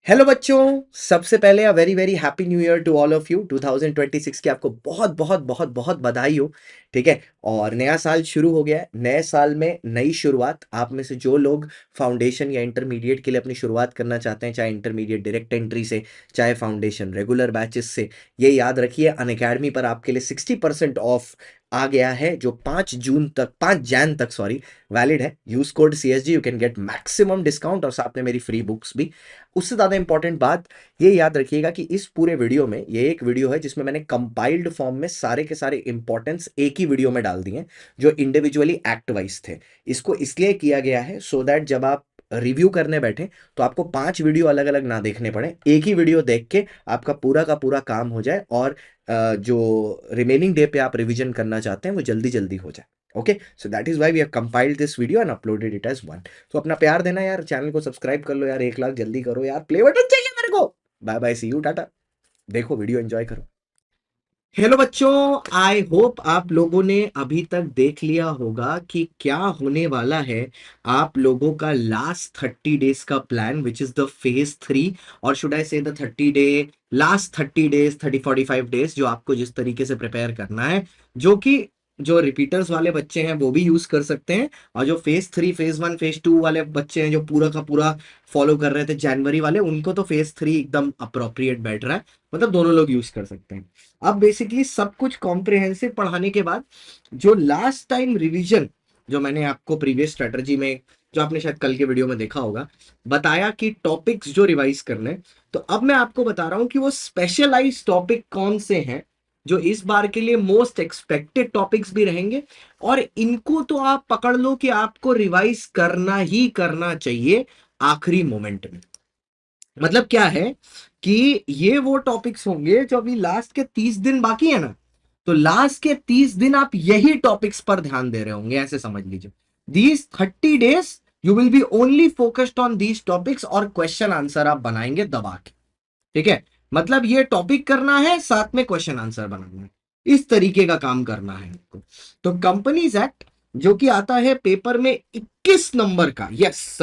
Hello बच्चों, सबसे पहले a very very happy new year to all of you. 2026 की आपको बहुत बहुत बहुत बहुत बधाई हो। ठीक है। और नया साल शुरू हो गया है। नए साल में नई शुरुआत। आप में से जो लोग फाउंडेशन या इंटरमीडिएट के लिए अपनी शुरुआत करना चाहते हैं, चाहे इंटरमीडिएट डायरेक्ट एंट्री से, चाहे फाउंडेशन रेगुलर बैचेस से, ये याद रखिए अनअकैडमी पर आपके लिए 60% ऑफ आ गया है, जो 5 जैन तक सॉरी वैलिड है। Use code CSG, you can get maximum discount और साथ में मेरी फ्री बुक्स भी। उससे ज़्यादा इंपॉर्टेंट बात ये याद रखिएगा कि इस पूरे वीडियो में, ये एक वीडियो है जिसमें मैंने कंपाइल्ड फॉर्म में सारे के सारे इंपॉर्टेंस एक ही वीडियो में डाल दिए हैं, जो इंडिविजुअली एक्ट वाइज थे। इसको इसलिए किया गया है सो दैट जब आप रिव्यू करने बैठे तो आपको 5 वीडियो अलग अलग ना देखने पड़े, एक ही वीडियो देख के आपका पूरा का पूरा काम हो जाए और जो रिमेनिंग डे पे आप रिवीजन करना चाहते हैं वो जल्दी जल्दी हो जाए। Okay, so that is why we have compiled this video and uploaded it as one. तो अपना प्यार देना यार, चैनल को सब्सक्राइब कर लो यार, 1 लाख जल्दी करो यार, प्ले बटन चाहिए मेरे को। Bye bye, see you, tata. देखो वीडियो एंजॉय करो। हेलो बच्चों, आई होप आप लोगों ने अभी तक देख लिया होगा कि क्या होने वाला है। आप लोगों का लास्ट 30 डेज का plan which is the phase 3, और शुड आई से the 30 day, last 30 days, 30-45 days जो आपको जिस तरीके से प्रिपेयर करना है, जो कि जो रिपीटर्स वाले बच्चे हैं वो भी यूज कर सकते हैं, और जो फेज 3, फेज 1, फेज 2 वाले बच्चे हैं जो पूरा का पूरा फॉलो कर रहे थे जनवरी वाले, उनको तो फेज 3 एकदम अप्रोप्रिएट बैठ रहा है। मतलब दोनों लोग यूज कर सकते हैं। अब बेसिकली सब कुछ कॉम्प्रिहेंसिव पढ़ाने के बाद जो लास्ट टाइम रिवीजन, जो मैंने आपको प्रीवियस स्ट्रेटजी में, जो आपने शायद कल के वीडियो में देखा होगा, बताया कि टॉपिक्स जो रिवाइज करने, तो अब मैं आपको बता रहा हूं कि वो स्पेशलाइज टॉपिक कौन से हैं जो इस बार के लिए मोस्ट एक्सपेक्टेड टॉपिक्स भी रहेंगे, और इनको तो आप पकड़ लो कि आपको रिवाइज करना ही करना चाहिए आखिरी मोमेंट में। मतलब क्या है कि ये वो टॉपिक्स होंगे जो अभी लास्ट के 30 दिन बाकी है ना, तो लास्ट के 30 दिन आप यही टॉपिक्स पर ध्यान दे रहे होंगे, ऐसे समझ लीजिए। These 30 days you will be only focused on these topics, और क्वेश्चन आंसर आप बनाएंगे दबा के। ठीक है। मतलब ये टॉपिक करना है, साथ में क्वेश्चन आंसर बनाना है, इस तरीके का काम करना है आपको। तो कंपनीज एक्ट जो कि आता है पेपर में 21 नंबर का, यस,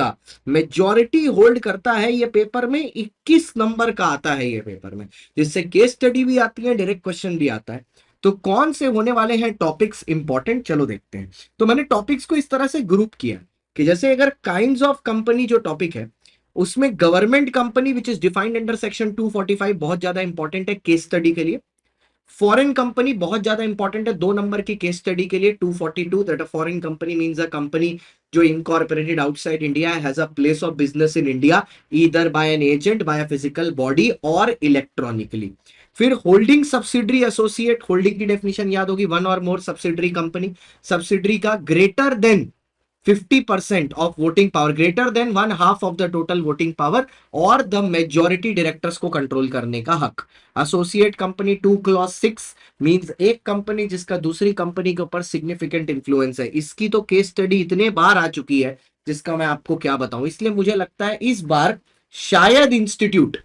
मेजॉरिटी होल्ड करता है ये पेपर में, 21 नंबर का आता है ये पेपर में, जिससे केस स्टडी भी आती है, डायरेक्ट क्वेश्चन भी आता है। तो कौन से होने वाले हैं टॉपिक्स इंपॉर्टेंट, चलो देखते हैं। तो मैंने टॉपिक्स को इस तरह से ग्रुप किया कि जैसे अगर काइंड्स ऑफ कंपनी जो टॉपिक है, उसमें government company which is defined under section 245 बहुत ज्यादा इंपॉर्टेंट है केस स्टडी के लिए। फॉरेन कंपनी बहुत ज्यादा इंपॉर्टेंट है 2 नंबर की केस स्टडी के लिए, 242, that a foreign company means a company जो incorporated outside India, has a place of business in India, either by an agent, by a physical body or electronically. फिर holding subsidiary associate, holding की definition याद होगी, one or more subsidiary company, subsidiary का greater than 50% of voting power, greater than 1/2 of the total voting power, or the majority directors को control करने का हक। Associate company 2 clause 6 means एक company जिसका दूसरी कंपनी के ऊपर सिग्निफिकेंट इन्फ्लुएंस है। इसकी तो केस स्टडी इतने बार आ चुकी है जिसका मैं आपको क्या बताऊं, इसलिए मुझे लगता है इस बार शायद इंस्टीट्यूट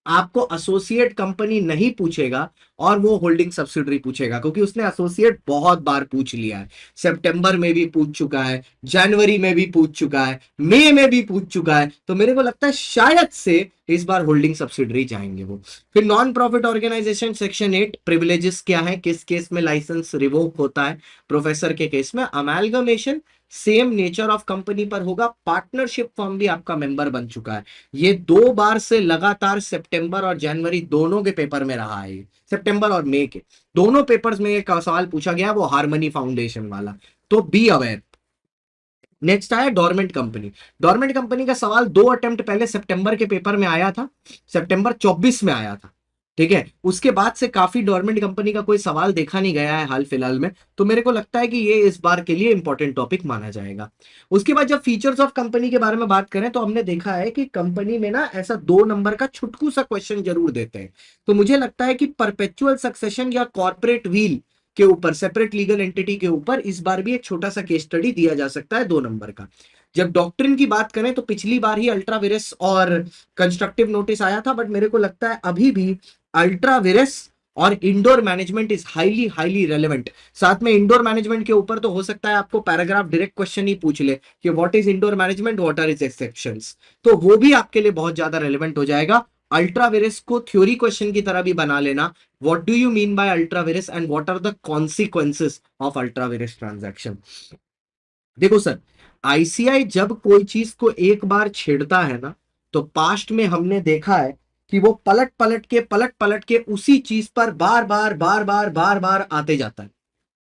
आपको एसोसिएट कंपनी नहीं पूछेगा और वो होल्डिंग सब्सिडरी पूछेगा, क्योंकि उसने एसोसिएट बहुत बार पूछ लिया है। सितंबर में भी पूछ चुका है, जनवरी में भी पूछ चुका है, मई में भी पूछ चुका है, तो मेरे को लगता है शायद से इस बार होल्डिंग सब्सिडरी जाएंगे वो। फिर non profit organisation section 8, privileges क्या है, किस केस में लाइसेंस रिवोक होता है, प्रोफेसर के केस में। Amalgamation same nature of company पर होगा। पार्टनरशिप फर्म भी आपका मेंबर बन चुका है। ये 2 बार से लगातार सितंबर और जनवरी दोनों के पेपर में रहा है, सितंबर और मई के दोनों पेपर्स में एक सवाल पूछा गया, वो हार्मनी फाउंडेशन वाला, तो बी अवेयर। नेक्स्ट आया डोरमेंट कंपनी। डोरमेंट कंपनी का सवाल 2 अटेम्प्ट पहले सितंबर के पेपर में आया था, सितंबर 24 में आया था। ठीक है, उसके बाद से काफी डोरमेंट कंपनी का कोई सवाल देखा नहीं गया है हाल फिलहाल में, तो मेरे को लगता है कि ये इस बार के लिए इंपॉर्टेंट टॉपिक माना जाएगा। उसके बाद जब फीचर्स ऑफ कंपनी के बारे में बात करें, तो हमने देखा है कि कंपनी में ना ऐसा 2 नंबर का छुटकू सा क्वेश्चन जरूर देते हैं। तो मुझे लगता है कि परपेचुअल सक्सेशन या कॉर्पोरेट व्हील के ऊपर, सेपरेट लीगल एंटिटी के ऊपर इस बार भी एक छोटा सा केस स्टडी दिया जा सकता है 2 नंबर का। जब डॉक्ट्रिन की बात करें तो पिछली बार ही अल्ट्रा विरस और कंस्ट्रक्टिव नोटिस आया था, बट मेरे को लगता है अभी भी अल्ट्रा विरस और indoor management is highly highly relevant. साथ में इंडोर मैनेजमेंट के ऊपर तो हो सकता है आपको पैराग्राफ डायरेक्ट क्वेश्चन ही पूछ ले कि what is indoor management, what are is exceptions, तो वो भी आपके लिए बहुत ज्यादा रेलेवेंट हो जाएगा। अल्ट्रा वेरिस को थ्योरी क्वेश्चन की तरह भी बना लेना, what do you mean by ultra vires and what are the consequences of ultra vires transaction. देखो सर, आईसीआई जब कोई चीज को एक बार छेड़ता है ना, तो पास्ट में हमने देखा है कि वो पलट पलट के उसी चीज पर बार बार आते जाता है।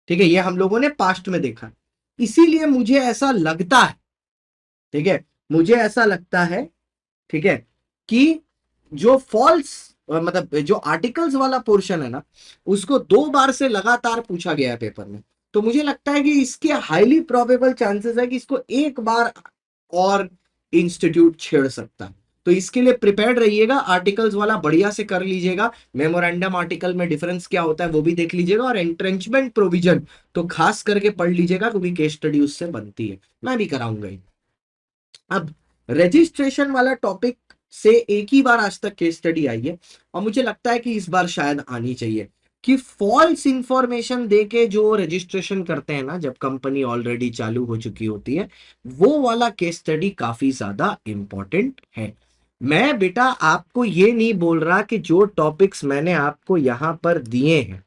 ठीक है, ये हम लोगों ने पास्ट में देखा है। इसीलिए मुझे ऐसा लगता है, ठीक है, मुझे ऐसा लगता है, ठीक है, कि जो फॉल्स मतलब जो आर्टिकल्स वाला पोर्शन है ना, उसको 2 बार से लगातार पूछा गया है पेपर में। तो मुझे लगता है कि इसके हाईली प्रोबेबल चांसेस है कि इसको एक बार और इंस्टीट्यूट छेड़ सकता है। तो इसके लिए प्रिपेयर्ड रहिएगा, आर्टिकल्स वाला बढ़िया से कर लीजिएगा, मेमोरेंडम आर्टिकल में डिफरेंस क्या होता है वो भी देख लीजिएगा, और एंट्रेंचमेंट प्रोविजन तो खास करके पढ़ लीजिएगा क्योंकि केस स्टडी उससे बनती है, मैं भी कराऊंगा ही। अब रजिस्ट्रेशन वाला टॉपिक से एक ही बार आज तक केस स्टडी आई है, और मुझे लगता है कि इस बार शायद आनी चाहिए, कि फॉल्स इंफॉर्मेशन देके जो रजिस्ट्रेशन करते हैं ना, जब कंपनी ऑलरेडी चालू हो चुकी होती है, वो वाला केस स्टडी काफी ज्यादा इंपॉर्टेंट है। मैं बेटा आपको ये नहीं बोल रहा कि जो टॉपिक्स मैंने आपको यहां पर दिए हैं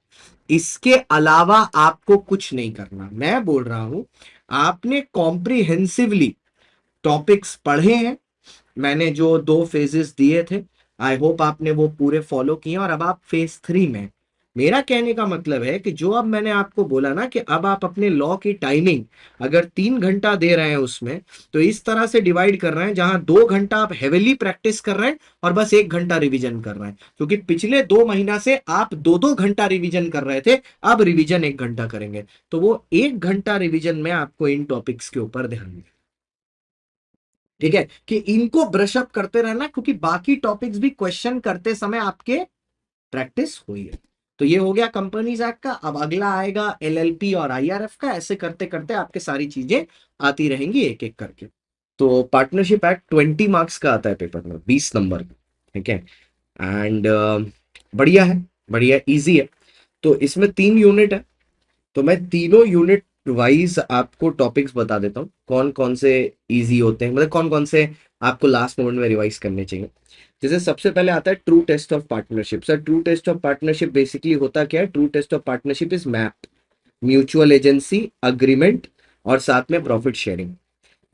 इसके अलावा आपको कुछ नहीं करना। मैं बोल रहा हूं आपने कॉम्प्रिहेंसिवली टॉपिक्स पढ़े हैं, मैंने जो 2 फेजेस दिए थे, आई होप आपने वो पूरे फॉलो किए, और अब आप फेज 3 में। मेरा कहने का मतलब है कि जो अब मैंने आपको बोला ना कि अब आप अपने लॉ की टाइमिंग अगर 3 घंटा दे रहे हैं उसमें, तो इस तरह से डिवाइड कर रहे हैं जहां 2 घंटा आप हेविली प्रैक्टिस कर रहे हैं और बस 1 घंटा रिवीजन कर रहे हैं, क्योंकि पिछले 2 महीना से आप 2-2 घंटा रिवीजन कर रहे थे, अब रिवीजन 1 घंटा करेंगे। तो वो 1 घंटा रिवीजन में आपको इन टॉपिक्स के ऊपर ध्यान दें, ठीक है, कि इनको ब्रश अप करते रहना, क्योंकि बाकी टॉपिक्स भी क्वेश्चन करते समय आपके प्रैक्टिस हुई है। तो ये हो गया कंपनीज एक्ट का। अब अगला आएगा एलएलपी और आईआरएफ का। ऐसे करते करते आपके सारी चीजें आती रहेंगी एक एक करके। तो पार्टनरशिप एक्ट 20 मार्क्स का आता है पेपर में, 20 नंबर का, ठीक है। एंड बढ़िया है, बढ़िया इजी है। तो इसमें 3 यूनिट है, तो मैं तीनों यूनिट वाइज आपको टॉपिक्स बता देता हूँ कौन कौन से इजी होते हैं, मतलब कौन कौन से आपको लास्ट मोमेंट में रिवाइज करने चाहिए। जैसे सबसे पहले आता है true test of partnership. Sir true test of partnership basically होता क्या है? True test of partnership is MAP, mutual agency, agreement और साथ में प्रॉफिट शेयरिंग।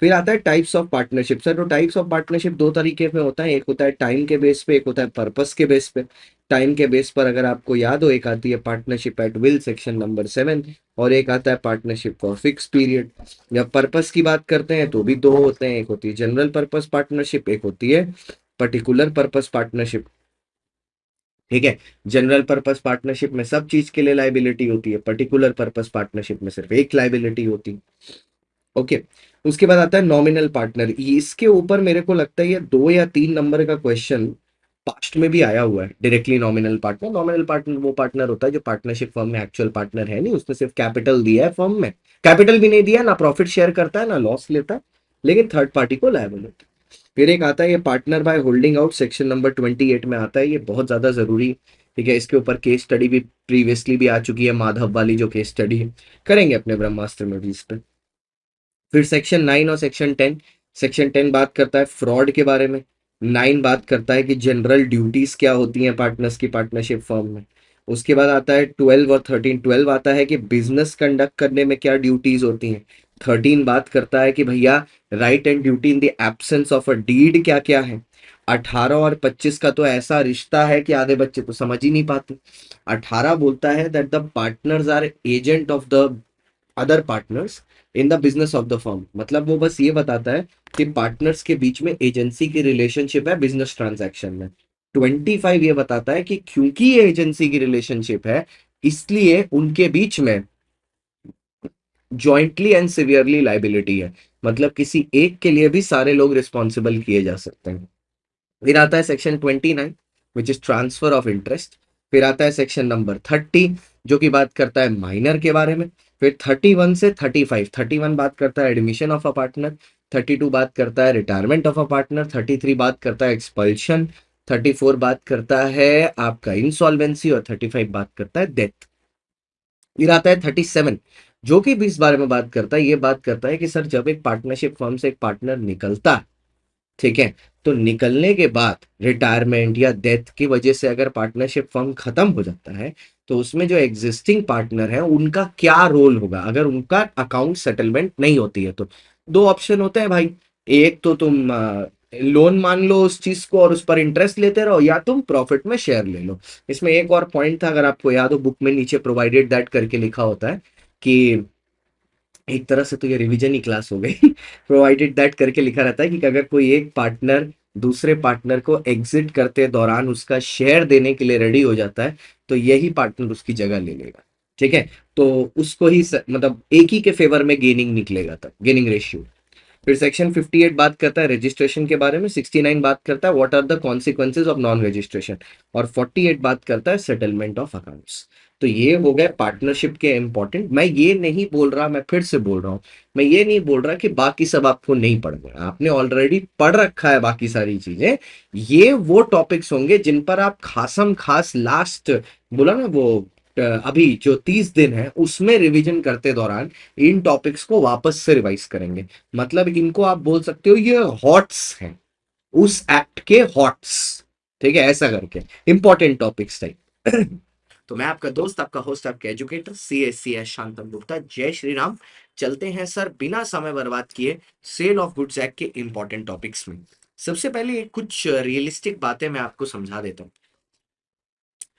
फिर आता है टाइप्स ऑफ पार्टनरशिप। सर तो टाइप्स ऑफ पार्टनरशिप 2 तरीके में होता है, एक होता है टाइम के बेस पे, एक होता है पर्पस के बेस पे। टाइम के बेस पर अगर आपको याद हो, एक आती है partnership at will section number 7, और एक आता है पार्टनरशिप फॉर फिक्स पीरियड। जब पर्पस की बात करते हैं तो भी 2 होते हैं, एक होती है जनरल पर्पस पार्टनरशिप, एक होती है पर्टिकुलर पर्पस पार्टनरशिप, ठीक है। जनरल पर्पस पार्टनरशिप में सब चीज के लिए लाइबिलिटी होती है, पर्टिकुलर पर्पस पार्टनरशिप में सिर्फ एक लाइबिलिटी होती है, ओके। उसके बाद आता है नॉमिनल पार्टनर। इसके ऊपर मेरे को लगता है ये 2 या 3 नंबर का क्वेश्चन पास्ट में भी आया हुआ है। Directly nominal partner, nominal partner वो पार्टनर होता है जो पार्टनरशिप फर्म में एक्चुअल पार्टनर है नहीं, उसने सिर्फ कैपिटल दिया है फर्म में, कैपिटल भी नहीं दिया, ना प्रॉफिट शेयर करता है ना लॉस लेता है, लेकिन थर्ड पार्टी को लायबल होता है। फिर एक आता है ये partner by holding out, section number 28 में आता है, ये बहुत ज्यादा जरूरी, ठीक है। इसके ऊपर केस स्टडी भी प्रीवियसली भी आ चुकी है, माधव वाली जो केस स्टडी है, करेंगे अपने ब्रह्मास्त्र में भी इस पे। फिर सेक्शन 9 और सेक्शन 10। सेक्शन 10 बात करता है फ्रॉड के बारे में, 9 बात करता है कि जनरल ड्यूटीज क्या होती हैं पार्टनर्स की पार्टनरशिप फर्म में। उसके बाद आता है 12 और 13। 12 आता है कि बिजनेस कंडक्ट करने में क्या ड्यूटीज होती हैं। 13 बात करता है कि भैया right and duty in the absence of a deed क्या क्या है। 18 और 25 का तो ऐसा रिश्ता है कि आधे बच्चे तो समझ ही नहीं पाते। 18 बोलता है that the partners are agent of the other partners in the business of the firm. मतलब वो बस ये बताता है कि पार्टनर्स के बीच में एजेंसी की रिलेशनशिप है बिजनेस ट्रांजैक्शन में। 25 ये बताता है कि क्योंकि ये एजेंसी की रिलेशनशिप है, इसलिए उनके बीच में जॉइंटली एंड सिवियरली लाइबिलिटी है, मतलब किसी एक के लिए भी सारे लोग रिस्पॉन्सिबल किए जा सकते हैं। फिर आता है section 29 which is transfer of interest. फिर आता है सेक्शन नंबर 30 जो कि बात करता है माइनर के बारे में। फिर 31 से 35, 31 बात करता है एडमिशन ऑफ अ पार्टनर, 32 बात करता है रिटायरमेंट ऑफ अ पार्टनर, 33 बात करता है एक्सपल्शन, 34 बात करता है आपका इंसॉल्वेंसी और 35 बात करता है डेथ। फिर आता है 37 जो कि भी इस बारे में बात करता है, ये बात करता है कि सर जब एक पार्टनरशिप फर्म से एक पार्टनर निकलता है, ठीक है, तो निकलने के बाद रिटायरमेंट या डेथ की वजह से अगर पार्टनरशिप फर्म खत्म हो जाता है तो उसमें जो एग्जिस्टिंग पार्टनर है उनका क्या रोल होगा अगर उनका अकाउंट सेटलमेंट नहीं होती है तो। दो ऑप्शन होते हैं भाई, एक तो तुम लोन मान लो उस चीज को और उस पर इंटरेस्ट लेते रहो, या तुम प्रॉफिट में शेयर ले लो। इसमें एक और पॉइंट था, अगर आपको याद हो, बुक में नीचे प्रोवाइडेड दैट करके लिखा होता है कि एक तरह से तो ये रिवीजन ही क्लास हो गई प्रोवाइडेड दैट करके लिखा रहता है कि अगर कोई एक पार्टनर दूसरे पार्टनर को एग्जिट करते दौरान उसका शेयर देने के लिए रेडी हो जाता है तो यही पार्टनर उसकी जगह ले लेगा, ठीक है। तो उसको ही मतलब एक ही के फेवर में गेनिंग निकलेगा, तब गेनिंग रेशियो। फिर सेक्शन 58 बात करता है रजिस्ट्रेशन के बारे में, 69 बात करता है what are the consequences of non registration, और 48 बात करता है सेटलमेंट ऑफ अकाउंट्स। तो ये हो गए पार्टनरशिप के इंपॉर्टेंट। मैं ये नहीं बोल रहा, मैं फिर से बोल रहा हूँ, मैं ये नहीं बोल रहा कि बाकी सब आपको नहीं पढ़ना, आपने ऑलरेडी पढ़ रखा है बाकी सारी चीजें। ये वो टॉपिक्स होंगे जिन पर आप खासम खास लास्ट बोला ना वो अभी जो 30 दिन है उसमें रिवीजन करते दौरान इन टॉपिक्स को वापस से रिवाइज करेंगे। मतलब इनको आप बोल सकते हो ये हॉट्स हैं, उस एक्ट के हॉट्स, ठीक है, ऐसा करके इंपॉर्टेंट टॉपिक्स टाइप तो मैं आपका दोस्त, आपका होस्ट, आपका एजुकेटर CSCS शांतम गुप्ता, जय श्री राम। चलते हैं सर बिना समय बर्बाद किए सेल ऑफ गुड्स एक्ट के इंपॉर्टेंट टॉपिक्स में। सबसे पहले कुछ रियलिस्टिक बातें मैं आपको समझा देता हूँ।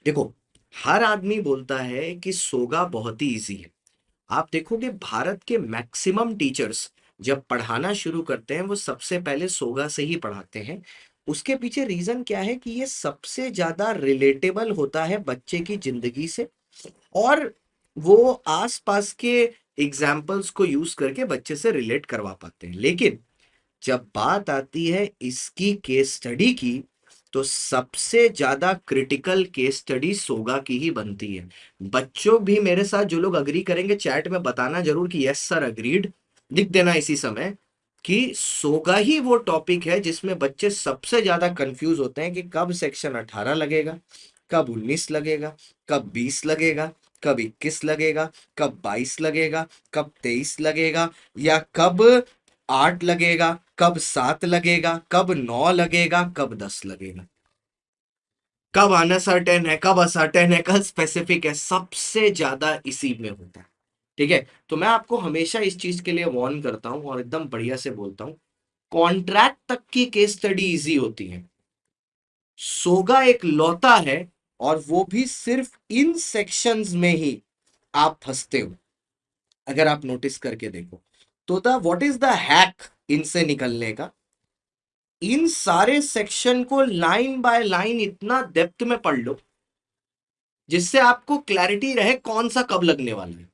देखो, हर आदमी बोलता है कि सोगा बहुत ही इजी है। आप देखोगे भारत के मैक्सिमम टीचर्स जब पढ़ाना शुरू करते हैं वो सबसे पहले सोगा से ही पढ़ाते हैं। उसके पीछे रीजन क्या है कि ये सबसे ज्यादा रिलेटेबल होता है बच्चे की जिंदगी से, और वो आसपास के एग्जाम्पल्स को यूज करके बच्चे से रिलेट करवा पाते हैं। लेकिन जब बात आती है इसकी केस स्टडी की तो सबसे ज्यादा क्रिटिकल केस स्टडी सोगा की ही बनती है। बच्चों भी मेरे साथ जो लोग अग्री करेंगे चैट में बताना जरूर कि यस सर अग्रीड, लिख देना इसी समय कि सोगा ही वो टॉपिक है जिसमें बच्चे सबसे ज्यादा कंफ्यूज होते हैं कि कब सेक्शन 18 लगेगा, कब 19 लगेगा, कब 20 लगेगा, कब 21 लगेगा, कब 22 लगेगा, कब 23 लगेगा, या कब 8 लगेगा, कब 7 लगेगा, कब 9 लगेगा, कब 10 लगेगा, कब अनसर्टेन है, कब असर्टेन है, कब स्पेसिफिक है, सबसे ज्यादा इसी में होता है। ठीक है, तो मैं आपको हमेशा इस चीज के लिए वार्न करता हूं और एकदम बढ़िया से बोलता हूं, कॉन्ट्रैक्ट तक की केस स्टडी इजी होती है, सोगा एक लौता है, और वो भी सिर्फ इन सेक्शंस में ही आप फंसते हो। अगर आप नोटिस करके देखो तो the what is the hack इनसे निकलने का, इन सारे सेक्शन को लाइन बाय लाइन इतना डेप्थ में पढ़ लो जिससे आपको क्लैरिटी रहे कौन सा कब लगने वाला है।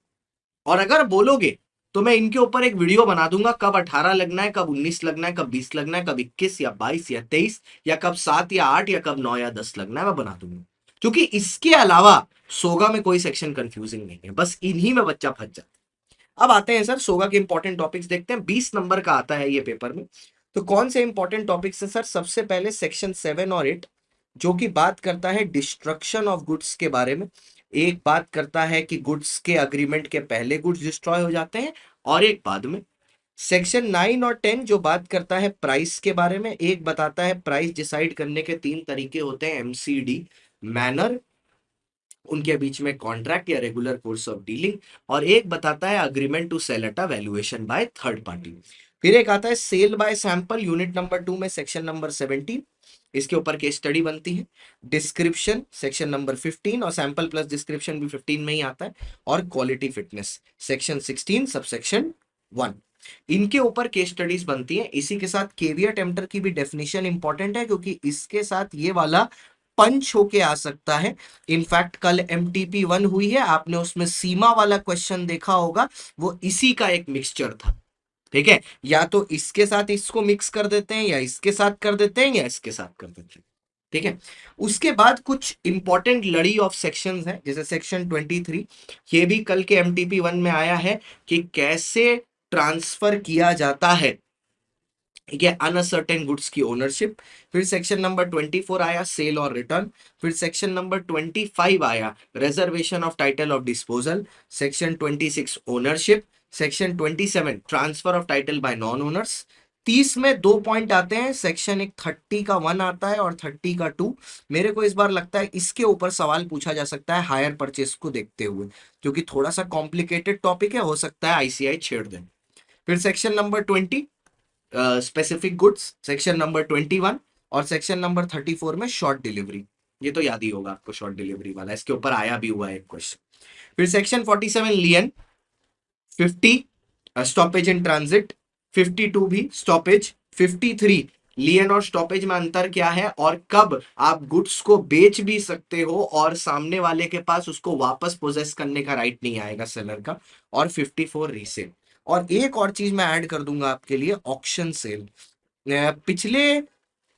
और अगर बोलोगे तो मैं इनके ऊपर एक वीडियो बना दूंगा, कब 18 लगना है, कब 19 लगना है, कब 20 लगना है, कब 21 या 22 या 23, या कब 7 या 8, या कब 9 या 10 लगना है, मैं बना दूंगा। क्योंकि इसके अलावा सोगा में कोई सेक्शन कंफ्यूजिंग नहीं है, बस इन्हीं में बच्चा फंस जाता है। अब आते हैं सर सोगा के इंपॉर्टेंट टॉपिक्स देखते हैं, 20 नंबर का आता है ये पेपर में। तो कौन से इंपॉर्टेंट टॉपिक्स है सर? सबसे पहले सेक्शन 7 और 8 जो कि बात करता है डिस्ट्रक्शन ऑफ गुड्स के बारे में। एक बात करता है कि गुड्स के अग्रीमेंट के पहले गुड्स डिस्ट्रॉय हो जाते हैं, और एक बाद में। सेक्शन 9 और 10 जो बात करता है प्राइस के बारे में, एक बताता है प्राइस डिसाइड करने के 3 तरीके होते हैं, MCD, मैनर, उनके बीच में कॉन्ट्रैक्ट या रेगुलर कोर्स ऑफ डीलिंग, और एक बताता है agreement to sell at a valuation by third party. फिर एक आता है sale by sample, unit number 2 में सेक्शन नंबर 17, इसके ऊपर केस स्टडी बनती है। डिस्क्रिप्शन सेक्शन नंबर 15, और सैंपल प्लस डिस्क्रिप्शन भी 15 में ही आता है। और क्वालिटी फिटनेस सेक्शन 16 सबसेक्शन 1, इनके ऊपर केस स्टडीज बनती है। इसी के साथ केवियट एम्प्टर की भी डेफिनेशन इंपॉर्टेंट है क्योंकि इसके साथ ये वाला पंच होके आ सकता है। इनफैक्ट कल MTP 1 हुई है, आपने उसमें सीमा वाला क्वेश्चन देखा होगा, वो इसी का एक मिक्सचर था। ठीक है, या तो इसके साथ इसको मिक्स कर देते हैं, या इसके साथ कर देते हैं, या इसके साथ कर देते हैं। ठीक है, उसके बाद कुछ इंपॉर्टेंट लड़ी ऑफ सेक्शंस हैं, जैसे सेक्शन 23, ये भी कल के MTP 1 में आया है कि कैसे ट्रांसफर किया जाता है ठीक है, अनसर्टेन गुड्स की ओनरशिप। फिर सेक्शन नंबर 24 आया सेल और रिटर्न। फिर सेक्शन नंबर 25 आया reservation of title of disposal. Section 26 ownership. Section 27 transfer of title by non owners. 30 में दो पॉइंट आते हैं, सेक्शन एक 30 का 1 आता है और 30 का 2। मेरे को इस बार लगता है इसके ऊपर सवाल पूछा जा सकता है हायर परचेस को देखते हुए, क्योंकि थोड़ा सा कॉम्प्लिकेटेड टॉपिक है, हो सकता है आईसीआई छेड़ दें। फिर section number 20 specific goods, section number 21 और सेक्शन नंबर 34 में शॉर्ट डिलीवरी। ये तो याद ही होगा आपको, शॉर्ट डिलीवरी वाला इसके ऊपर आया भी हुआ है एक क्वेश्चन। फिर सेक्शन 47 लियन। 50 stoppage in transit. 52 भी स्टॉपेज। 53 लियन और स्टॉपेज में अंतर क्या है और कब आप गुड्स को बेच भी सकते हो और सामने वाले के पास उसको वापस पोजेस करने का राइट नहीं आएगा सेलर का। और 54 रीसेल। और एक और चीज मैं ऐड कर दूंगा आपके लिए, ऑक्शन सेल। पिछले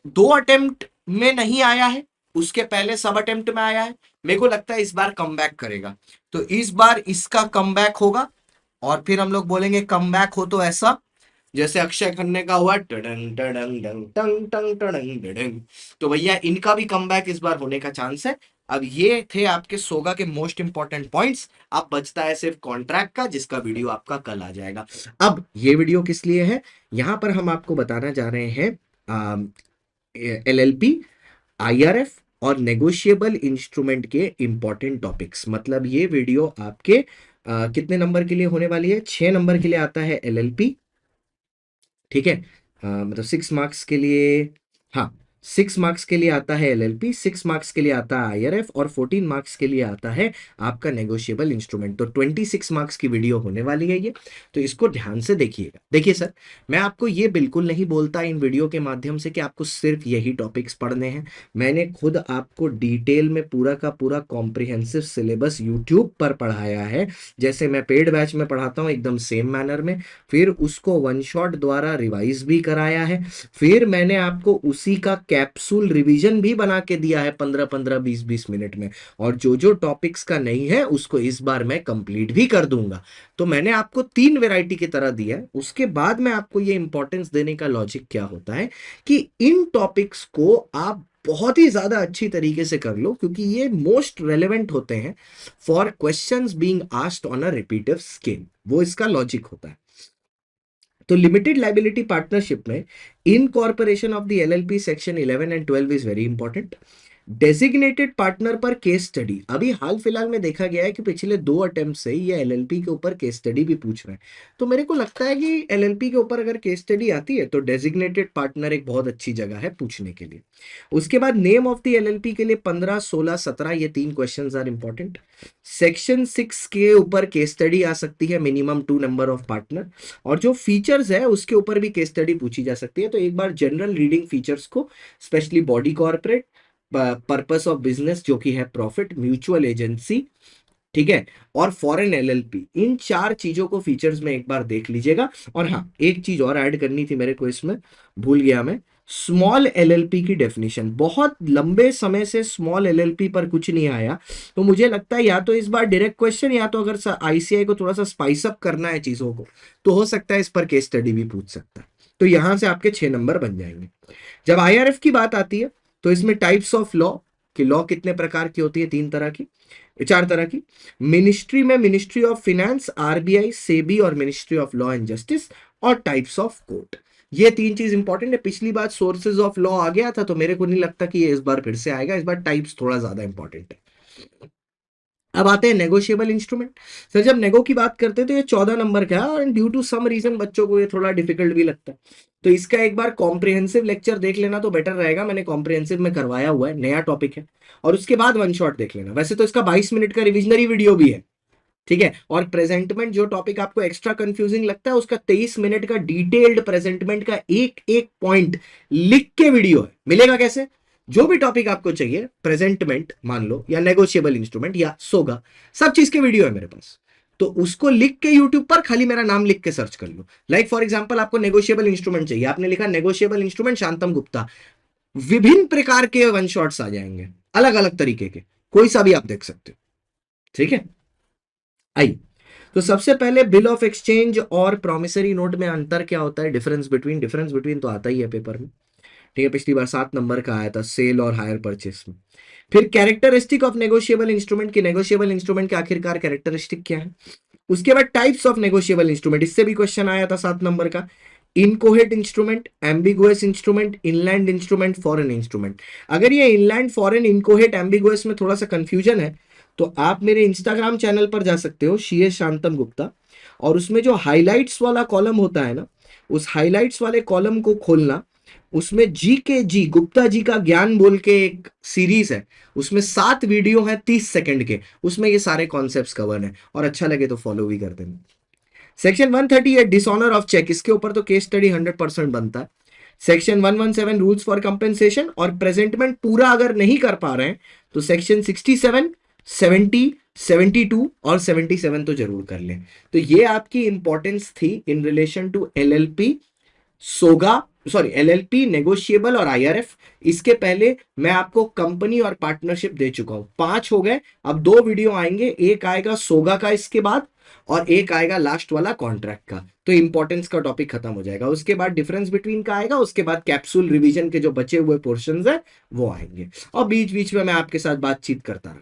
दो अटेम्प्ट में नहीं आया है, उसके पहले सब अटेम्प्ट में आया है। मेरे को लगता है इस बार कमबैक करेगा, तो इस बार इसका कमबैक होगा। और फिर हम लोग बोलेंगे कमबैक हो तो ऐसा, जैसे अक्षय खन्ने का हुआ टडंग टडंग डंग टंग टंग टडंग डडंग। तो भैया इनका भी कमबैक इस बार होने का चांस है। अब ये थे आपके सोगा के मोस्ट इंपॉर्टेंट पॉइंट्स। अब बचता है सिर्फ कॉन्ट्रैक्ट का, जिसका वीडियो आपका कल आ जाएगा। अब ये वीडियो किस लिए है, यहां पर हम आपको बताना जा रहे हैं एलएलपी, आईआरएफ और नेगोशिएबल इंस्ट्रूमेंट के इंपॉर्टेंट टॉपिक्स। मतलब ये वीडियो आपके कितने नंबर के लिए होने वाली है, 6 नंबर के लिए आता है एलएलपी। ठीक है, मतलब 6 मार्क्स के लिए, हाँ 6 मार्क्स के लिए आता है एलएलपी, 6 मार्क्स के लिए आता है आईआरएफ और 14 मार्क्स के लिए आता है आपका नेगोशिएबल इंस्ट्रूमेंट। तो 26 मार्क्स की वीडियो होने वाली है ये, तो इसको ध्यान से देखिएगा। देखिए सर, मैं आपको ये बिल्कुल नहीं बोलता इन वीडियो के माध्यम से कि आपको सिर्फ यही टॉपिक्स पढ़ने हैं। मैंने खुद आपको डिटेल में पूरा का पूरा कॉम्प्रिहेंसिव सिलेबस यूट्यूब पर पढ़ाया है, जैसे मैं पेड बैच में पढ़ाता हूँ एकदम सेम मैनर में। फिर उसको वन शॉट द्वारा रिवाइज भी कराया है। फिर मैंने आपको उसी का कैप्सूल रिवीजन भी बना के दिया है 15-15 20-20 मिनट में। और जो जो टॉपिक्स का नहीं है उसको इस बार मैं कंप्लीट भी कर दूंगा। तो मैंने आपको 3 वैरायटी की तरह दिया है। उसके बाद मैं आपको ये इंपॉर्टेंस देने का लॉजिक क्या होता है कि इन टॉपिक्स को आप बहुत ही ज्यादा अच्छी तरीके से कर लो, क्योंकि ये मोस्ट रेलेवेंट होते हैं for questions being asked on a repetitive scale. वो इसका लॉजिक होता है। तो लिमिटेड लाइबिलिटी पार्टनरशिप में incorporation of the LLP section 11 and 12 is very important. Designated partner पर केस स्टडी, अभी हाल फिलहाल में देखा गया है कि पिछले 2 अटेम्प्ट से ये एलएलपी के ऊपर केस स्टडी भी पूछ रहे हैं। तो मेरे को लगता है कि एलएलपी के ऊपर अगर केस स्टडी आती है तो डेजिग्नेटेड पार्टनर एक बहुत अच्छी जगह है पूछने के लिए। उसके बाद नेम ऑफ द एलएलपी के लिए 15, 16, 17 ये 3 क्वेश्चंस आर इंपॉर्टेंट। सेक्शन 6 के ऊपर केस स्टडी आ सकती है, मिनिमम 2 नंबर ऑफ पार्टनर। और जो फीचर्स है उसके ऊपर भी केस स्टडी पूछी जा सकती है। तो एक बार जनरल रीडिंग फीचर्स को, specially body corporate, purpose of business जो कि है प्रॉफिट, म्यूचुअल एजेंसी, ठीक है, और फॉरेन एलएलपी, इन 4 चीजों को फीचर्स में एक बार देख लीजिएगा। और हाँ, एक चीज और ऐड करनी थी मेरे को इसमें, भूल गया मैं, स्मॉल एलएलपी की डेफिनेशन। बहुत लंबे समय से स्मॉल एलएलपी पर कुछ नहीं आया, तो मुझे लगता है या तो इस बार डायरेक्ट क्वेश्चन, या तो अगर आईसीआई को थोड़ा सा स्पाइस अप करना है चीजों को, तो हो सकता है इस पर केस स्टडी भी पूछ सकता है। तो यहां से आपके 6 नंबर बन जाएंगे। जब आईआरएफ की बात आती है तो इसमें टाइप्स ऑफ लॉ, कि लॉ कितने प्रकार की होती है, 3 तरह की, 4 तरह की। मिनिस्ट्री में ministry of finance, RBI, SEBI और ministry of law and justice. और टाइप्स ऑफ कोर्ट, ये 3 चीज इंपॉर्टेंट है। पिछली बार सोर्सेज ऑफ लॉ आ गया था, तो मेरे को नहीं लगता कि ये इस बार फिर से आएगा। इस बार टाइप्स थोड़ा ज्यादा इंपॉर्टेंट है। अब आते हैं नेगोशिएबल इंस्ट्रूमेंट। सर जब नेगो की बात करते हैं तो ये 14 नंबर का है, and due to some reason बच्चों को ये थोड़ा डिफिकल्ट भी लगता है। तो इसका एक बार कॉम्प्रिहेंसिव लेक्चर देख लेना तो बेटर रहेगा। मैंने कॉम्प्रिहेंसिव में करवाया हुआ है, नया टॉपिक है। और उसके बाद वन शॉट देख लेना। वैसे तो इसका 22 मिनट का रिविजनरी वीडियो भी है, ठीक है। और प्रेजेंटमेंट, जो टॉपिक आपको एक्स्ट्रा कंफ्यूजिंग लगता है, उसका 23 मिनट का डिटेल्ड प्रेजेंटमेंट का एक एक पॉइंट लिख के वीडियो है। मिलेगा कैसे? जो भी टॉपिक आपको चाहिए, प्रेजेंटमेंट मान लो, या नेगोशिएबल इंस्ट्रूमेंट, या सोगा, सब चीज के वीडियो है मेरे पास। तो उसको लिख के यूट्यूब पर खाली मेरा नाम लिख के सर्च कर लो। लाइक फॉर एग्जांपल, आपको नेगोशिएबल इंस्ट्रूमेंट चाहिए, आपने लिखा नेगोशिएबल इंस्ट्रूमेंट शांतम गुप्ता, विभिन्न प्रकार के वन शॉट्स आ जाएंगे, अलग अलग तरीके के, कोई सा भी आप देख सकते हो, ठीक है। आइए, तो सबसे पहले बिल ऑफ एक्सचेंज और प्रॉमिसरी नोट में अंतर क्या होता है, डिफरेंस बिटवीन तो आता ही है पेपर में, ठीक है, पिछली बार 7 नंबर का आया था सेल और हायर परचेस में। फिर कैरेक्टरिस्टिक ऑफ नेगोशिएबल इंस्ट्रूमेंट की, नेगोशिएबल इंस्ट्रूमेंट के आखिरकार कैरेक्टरिस्टिक क्या है। उसके बाद टाइप्स ऑफ नेगोशिएबल इंस्ट्रूमेंट, इससे भी क्वेश्चन आया था 7 नंबर का, inchoate instrument, ambiguous instrument, inland instrument, foreign instrument. अगर ये इनलैंड, फॉरेन, इनकोहेट, एम्बिगुअस में थोड़ा सा कंफ्यूजन है तो आप मेरे इंस्टाग्राम चैनल पर जा सकते हो, सी एस शांतम गुप्ता, और उसमें जो हाइलाइट्स वाला कॉलम होता है ना, उस हाइलाइट्स वाले कॉलम को खोलना, उसमें जी के जी गुप्ता जी का ज्ञान बोल के एक सीरीज है, उसमें 7 वीडियो है 30 सेकंड के, उसमें ये सारे कॉन्सेप्ट्स कवर है, और अच्छा लगे तो फॉलो भी कर देना। सेक्शन 138 डिसऑनर ऑफ चेक, इसके ऊपर तो केस स्टडी 100% बनता है। सेक्शन 117 रूल्स फॉर कंपेंसेशन और प्रेजेंटमेंट पूरा अगर नहीं कर पा रहे हैं तो सेक्शन 67, 70, 72 और 77 तो जरूर कर लें। तो ये आपकी इंपॉर्टेंस थी इन रिलेशन टू एलएलपी, सोगा, सॉरी एलएलपी, नेगोशिएबल और आईआरएफ। इसके पहले मैं आपको कंपनी और पार्टनरशिप दे चुका हूं, 5 हो गए। अब 2 वीडियो आएंगे, एक आएगा सोगा का इसके बाद, और एक आएगा लास्ट वाला कॉन्ट्रैक्ट का, तो इंपॉर्टेंस का टॉपिक खत्म हो जाएगा। उसके बाद डिफरेंस बिटवीन का आएगा, उसके बाद कैप्सूल रिवीजन के जो बचे हुए पोर्शंस है वो आएंगे, और बीच बीच में मैं आपके साथ बातचीत करता रहा।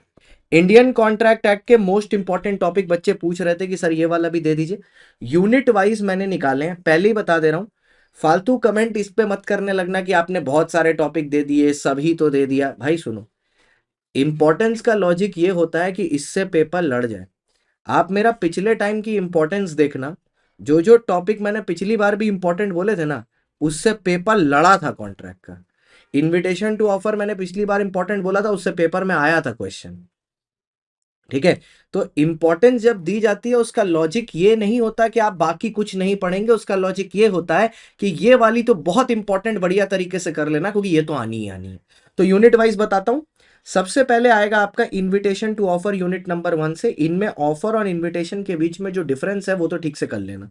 इंडियन कॉन्ट्रैक्ट एक्ट के मोस्ट इंपॉर्टेंट टॉपिक बच्चे पूछ रहे थे कि सर ये वाला भी दे दीजिए, यूनिट वाइज मैंने निकाले हैं, पहले ही बता दे रहा हूं। फालतू कमेंट इस पे मत करने लगना कि आपने बहुत सारे टॉपिक दे दिए, सभी तो दे दिया। भाई सुनो, इंपॉर्टेंस का लॉजिक ये होता है कि इससे पेपर लड़ जाए। आप मेरा पिछले टाइम की इंपॉर्टेंस देखना, जो जो टॉपिक मैंने पिछली बार भी इंपॉर्टेंट बोले थे ना, उससे पेपर लड़ा था कॉन्ट्रैक्ट का। इनविटेशन टू ऑफर मैंने पिछली बार इंपॉर्टेंट बोला था, उससे पेपर में आया था क्वेश्चन, ठीक है। तो इंपॉर्टेंस जब दी जाती है उसका लॉजिक ये नहीं होता कि आप बाकी कुछ नहीं पढ़ेंगे, उसका लॉजिक ये होता है कि ये वाली तो बहुत इंपॉर्टेंट बढ़िया तरीके से कर लेना, क्योंकि ये तो आनी ही आनी है। तो यूनिट वाइज बताता हूं। सबसे पहले आएगा आपका invitation to offer, unit number 1 से। इनमें ऑफर और इनविटेशन के बीच में जो डिफरेंस है वो तो ठीक से कर लेना।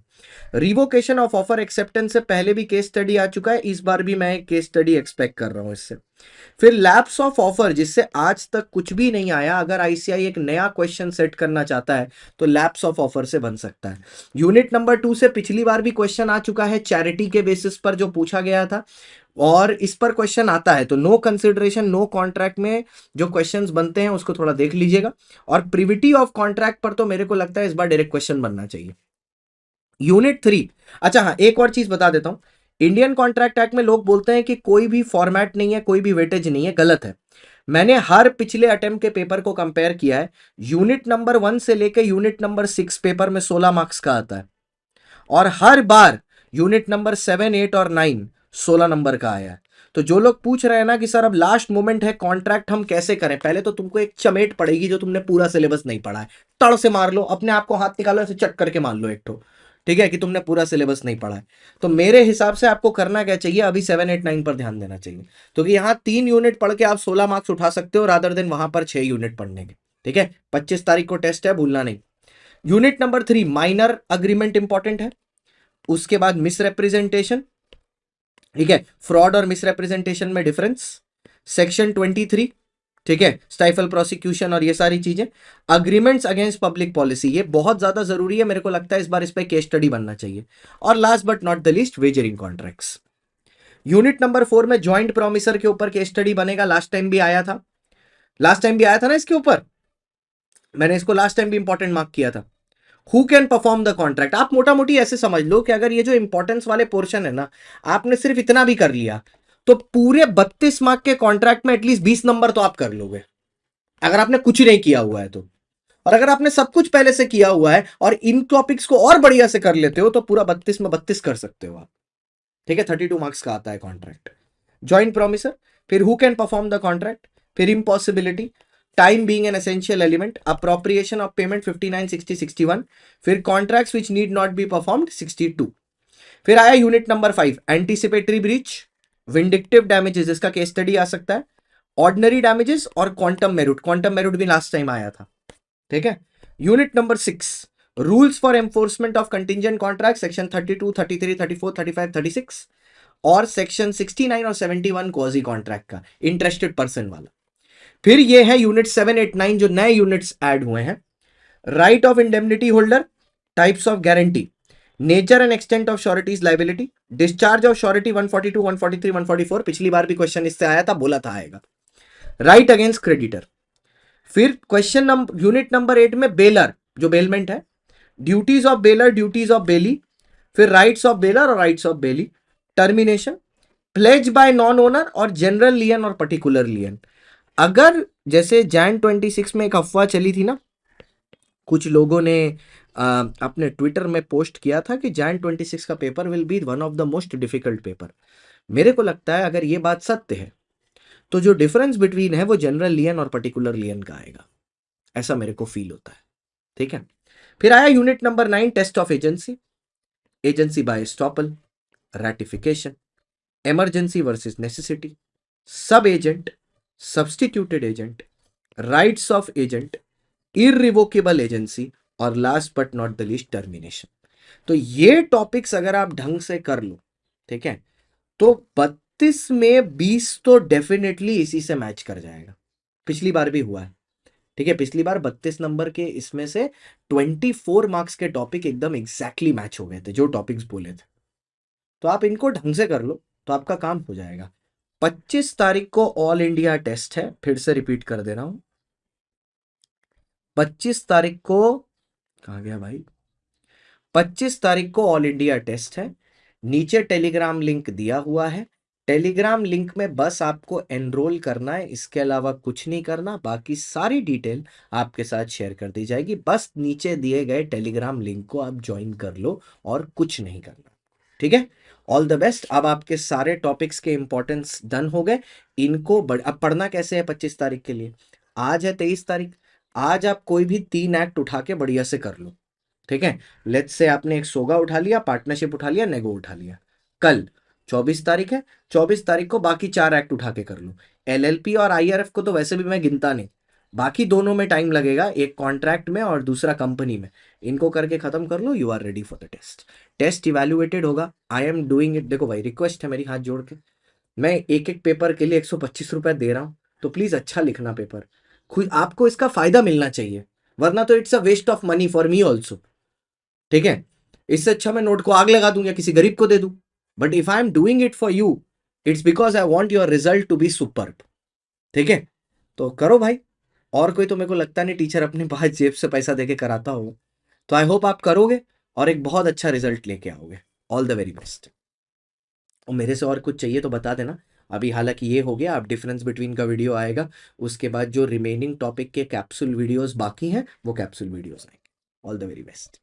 रिवोकेशन ऑफ ऑफर एक्सेप्टेंस से पहले भी केस स्टडी आ चुका है, इस बार भी मैं एक केस स्टडी एक्सपेक्ट कर रहा हूं इससे। फिर लैप्स ऑफ ऑफर, जिससे आज तक कुछ भी नहीं आया, अगर आईसीआई एक नया क्वेश्चन सेट करना चाहता है तो लैप्स ऑफ ऑफर से बन सकता है। यूनिट नंबर 2 से पिछली बार भी क्वेश्चन आ चुका है, चैरिटी के बेसिस पर जो पूछा गया था, और इस पर क्वेश्चन आता है तो नो कंसिडरेशन नो कॉन्ट्रैक्ट में जो क्वेश्चंस बनते हैं उसको थोड़ा देख लीजिएगा। और प्रिविटी ऑफ कॉन्ट्रैक्ट पर तो मेरे को लगता है इस बार डायरेक्ट क्वेश्चन बनना चाहिए। यूनिट 3, अच्छा हाँ एक और चीज बता देता हूं, इंडियन कॉन्ट्रैक्ट एक्ट में लोग बोलते हैं कि कोई भी फॉर्मेट नहीं है, कोई भी वेटेज नहीं है, गलत है। मैंने हर पिछले अटेम्प्ट के पेपर को कंपेयर किया है, यूनिट नंबर 1 से लेकर यूनिट नंबर 6 पेपर में 16 मार्क्स का आता है, और हर बार यूनिट नंबर 7, 8 और 9 16 नंबर का आया है। तो जो लोग पूछ रहे हैं ना कि सर अब लास्ट मोमेंट है, कॉन्ट्रैक्ट हम कैसे करें, पहले तो तुमको एक चमेट पड़ेगी जो तुमने पूरा सिलेबस नहीं पढ़ा है, तड़ से मार लो, अपने आप को हाथ निकालो ऐसे चट करके मार लो एक ठो, ठीक है, कि तुमने पूरा सिलेबस नहीं पढ़ा है। तो मेरे हिसाब से आपको करना क्या चाहिए, अभी 7, 8, 9 पर ध्यान देना चाहिए, क्योंकि यहाँ 3 यूनिट पढ़ के आप 16 मार्क्स उठा सकते हो, रादर देन वहां पर 6 यूनिट पढ़ने के, ठीक है। 25 तारीख को टेस्ट है, भूलना नहीं। Unit number 3 minor agreement important है। उसके बाद मिसरिप्रेजेंटेशन, ठीक है, फ्रॉड और मिसरिप्रेजेंटेशन में डिफरेंस। सेक्शन 23, ठीक है, स्टाइफल प्रोसिक्यूशन और ये सारी चीजें। अग्रीमेंट्स अगेंस्ट पब्लिक पॉलिसी, ये बहुत ज्यादा जरूरी है, मेरे को लगता है इस बार इस पे केस स्टडी बनना चाहिए। और last but not the least, wagering contracts. Unit number 4 में ज्वाइंट प्रोमिसर के ऊपर केस स्टडी बनेगा, लास्ट टाइम भी आया था, लास्ट टाइम भी आया था ना इसके ऊपर, मैंने इसको लास्ट टाइम भी इंपॉर्टेंट मार्क किया था। Who can perform the contract, आप मोटा मोटी ऐसे समझ लो कि अगर ये जो इंपॉर्टेंस वाले पोर्शन है ना, आपने सिर्फ इतना भी कर लिया तो पूरे 32 मार्क के कॉन्ट्रैक्ट में एटलीस्ट 20 नंबर तो आप कर लोगे, अगर आपने कुछ नहीं किया हुआ है तो। और अगर आपने सब कुछ पहले से किया हुआ है और इन टॉपिक्स को और बढ़िया से कर लेते हो तो पूरा 32 में 32 कर सकते हो आप, ठीक है। 32 मार्क्स का आता है कॉन्ट्रैक्ट। ज्वाइंट प्रोमिसर, फिर who can perform the contract, फिर impossibility, time being an essential element, appropriation of payment 59, 60, 61, फिर contracts which need not be performed 62। फिर आया unit number 5 anticipatory breach, vindictive damages, इसका केस स्टडी आ सकता है, ordinary damages और क्वांटम मेरिट भी लास्ट टाइम आया था, ठीक है। Unit number 6 rules for enforcement of contingent contract, section 32, 33, 34, 35, 36, और सेक्शन 69 और 71 क्वाजी कॉन्ट्रैक्ट का इंटरेस्टेड पर्सन वाला। फिर ये है यूनिट 7, 8, 9 जो नए यूनिट्स ऐड हुए हैं। Right of indemnity holder, types of guarantee, nature and extent of sureties liability, discharge of surety 142, 143, 144, पिछली बार भी क्वेश्चन इससे आया था, बोला था आएगा। Right against creditor. फिर क्वेश्चन नंबर यूनिट नंबर 8 में बेलर, जो बेलमेंट है, duties of bailor, duties of bailee, फिर राइट्स ऑफ बेलर और rights of bailee, termination, pledge by non owner और जनरल लियन और पर्टिकुलर लियन। अगर जैसे जैन 26 में एक अफवाह चली थी ना, कुछ लोगों ने अपने ट्विटर में पोस्ट किया था कि जैन 26 का paper will be one of the most difficult paper. मेरे को लगता है अगर ये बात सत्य है तो जो डिफरेंस बिटवीन है वो जनरल लियन और पर्टिकुलर लियन का आएगा, ऐसा मेरे को फील होता है। ठीक है, फिर आया unit number 9, test of agency, agency by estoppel, ratification, emergency versus necessity, sub agent, substituted agent, rights of agent, irrevocable agency और last but not the least termination. तो ये टॉपिक्स अगर आप ढंग से कर लो, ठीक है, तो 32 में 20 तो डेफिनेटली इसी से मैच कर जाएगा। पिछली बार भी हुआ है, ठीक है, पिछली बार 32 नंबर के इसमें से 24 मार्क्स के टॉपिक एकदम एग्जैक्टली मैच हो गए थे, जो टॉपिक्स बोले थे। तो आप इनको ढंग से कर लो तो आपका काम हो जाएगा। 25 तारीख को ऑल इंडिया टेस्ट है, फिर से रिपीट कर दे रहा हूं, 25 तारीख को, कहाँ गया भाई, 25 तारीख को ऑल इंडिया टेस्ट है। नीचे टेलीग्राम लिंक दिया हुआ है, टेलीग्राम लिंक में बस आपको एनरोल करना है, इसके अलावा कुछ नहीं करना, बाकी सारी डिटेल आपके साथ शेयर कर दी जाएगी। बस नीचे दिए गए टेलीग्राम लिंक को आप ज्वाइन कर लो और कुछ नहीं करना, ठीक है। All the best. अब आपके सारे टॉपिक्स के इंपॉर्टेंस डन हो गए, इनको अब पढ़ना कैसे है 25 तारीख के लिए, आज है 23 तारीख, आज आप कोई भी 3 एक्ट उठा के बढ़िया से कर लो, ठीक है। लेट्स से आपने एक सोगा उठा लिया, पार्टनरशिप उठा लिया, नेगो उठा लिया, कल 24 तारीख है, 24 तारीख को बाकी 4 एक्ट उठा के कर लो। एलएलपी और आईआरएफ को तो वैसे भी मैं गिनता नहीं, बाकी दोनों में टाइम लगेगा, एक कॉन्ट्रैक्ट में और दूसरा कंपनी में, इनको करके खत्म कर लो, you are ready for the test. Test evaluated होगा, आई एम डूइंग इट। देखो भाई, रिक्वेस्ट है मेरी हाथ जोड़ के, मैं एक एक पेपर के लिए 125 रुपए दे रहा हूं, तो प्लीज अच्छा लिखना पेपर, खुद आपको इसका फायदा मिलना चाहिए, वरना तो it's a waste of money for me also, ठीक है। इससे अच्छा मैं नोट को आग लगा दूं या किसी गरीब को दे दूं, but if I am doing it for you, it's because I want your result to be super, ठीक है। तो करो भाई, और कोई तो मेरे को लगता नहीं टीचर अपने पास जेब से पैसा देके कराता होगा, तो आई होप आप करोगे और एक बहुत अच्छा रिजल्ट लेके आओगे। All the very best. और मेरे से और कुछ चाहिए तो बता देना, अभी हालांकि ये हो गया, अब डिफरेंस बिटवीन का वीडियो आएगा, उसके बाद जो रिमेनिंग टॉपिक के कैप्सूल वीडियोस बाकी हैं वो कैप्सूल वीडियोस आएंगे। All the very best.